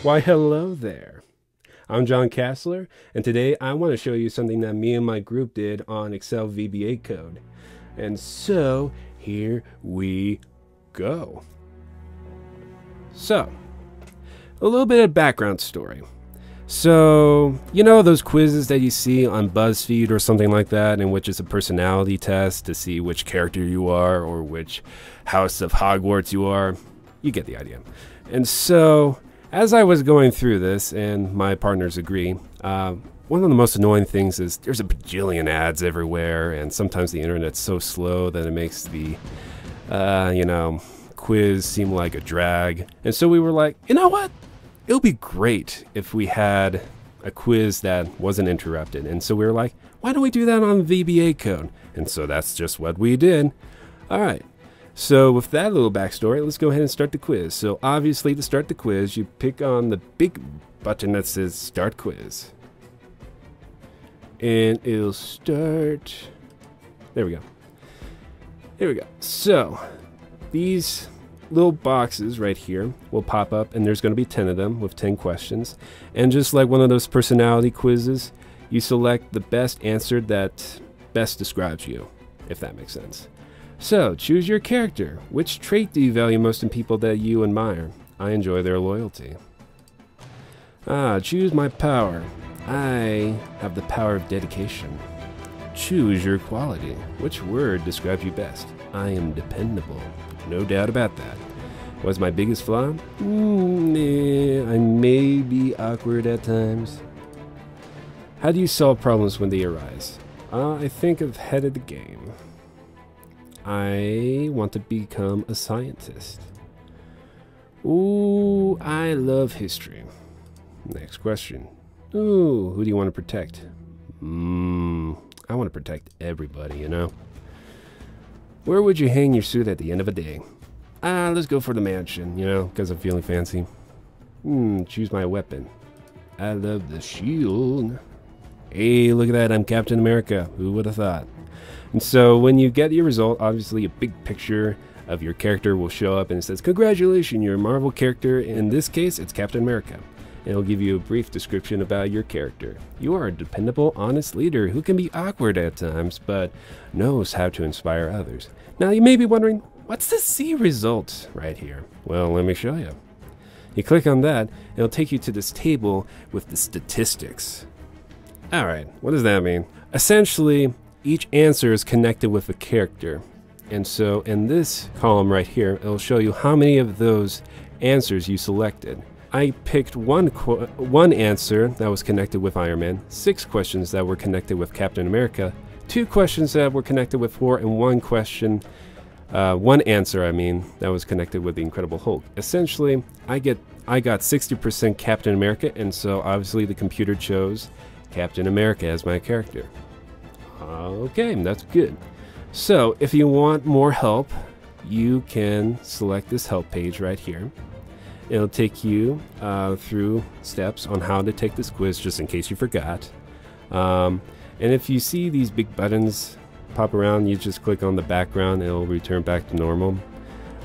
Why, hello there. I'm John Cassler, and today I want to show you something that me and my group did on Excel VBA code. And so, here we go. So, a little bit of background story. So, you know those quizzes that you see on BuzzFeed or something like that, in which it's a personality test to see which character you are or which house of Hogwarts you are? You get the idea. And so, as I was going through this, and my partners agree, one of the most annoying things is there's a bajillion ads everywhere, and sometimes the internet's so slow that it makes the, quiz seem like a drag. And so we were like, you know what? It would be great if we had a quiz that wasn't interrupted. And so we were like, why don't we do that on VBA code? And so that's just what we did. All right. So with that little backstory, let's go ahead and start the quiz. So obviously to start the quiz, you pick on the big button that says Start Quiz. And it'll start. There we go. Here we go. So these little boxes right here will pop up, and there's going to be 10 of them with 10 questions. And just like one of those personality quizzes, you select the best answer that best describes you, if that makes sense. So, choose your character. Which trait do you value most in people that you admire? I enjoy their loyalty. Choose my power. I have the power of dedication. Choose your quality. Which word describes you best? I am dependable. No doubt about that. What's my biggest flaw? I may be awkward at times. How do you solve problems when they arise? I think I'm ahead of the game. I want to become a scientist. Ooh, I love history. Next question. Ooh, who do you want to protect? I want to protect everybody, you know. Where would you hang your suit at the end of a day? Let's go for the mansion, you know, because I'm feeling fancy. Choose my weapon. I love the shield. Hey, look at that, I'm Captain America. Who would have thought? And so when you get your result, obviously a big picture of your character will show up and it says, congratulations, you're a Marvel character. In this case, it's Captain America. And it'll give you a brief description about your character. You are a dependable, honest leader who can be awkward at times, but knows how to inspire others. Now you may be wondering, what's the C result right here? Well, let me show you. You click on that, it'll take you to this table with the statistics. Alright, what does that mean? Essentially, each answer is connected with a character. And so in this column right here, it'll show you how many of those answers you selected. I picked one answer that was connected with Iron Man, 6 questions that were connected with Captain America, 2 questions that were connected with Thor, and one answer that was connected with the Incredible Hulk. Essentially, I got 60% Captain America, and so obviously the computer chose Captain America as my character. Okay, that's good. So if you want more help, you can select this help page right here. It'll take you through steps on how to take this quiz, just in case you forgot. And if you see these big buttons pop around, you just click on the background, it'll return back to normal.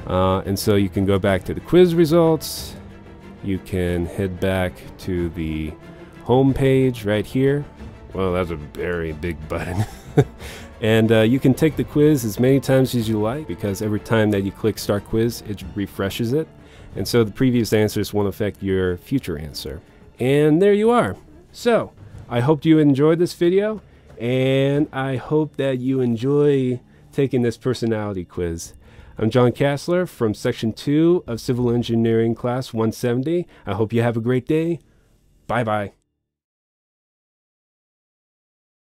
And so you can go back to the quiz results. You can head back to the home page right here. Well, that's a very big button. And you can take the quiz as many times as you like, because every time that you click Start Quiz, it refreshes it. And so the previous answers won't affect your future answer. And there you are. So, I hope you enjoyed this video, and I hope that you enjoy taking this personality quiz. I'm John Cassler from Section 2 of Civil Engineering Class 170. I hope you have a great day. Bye-bye.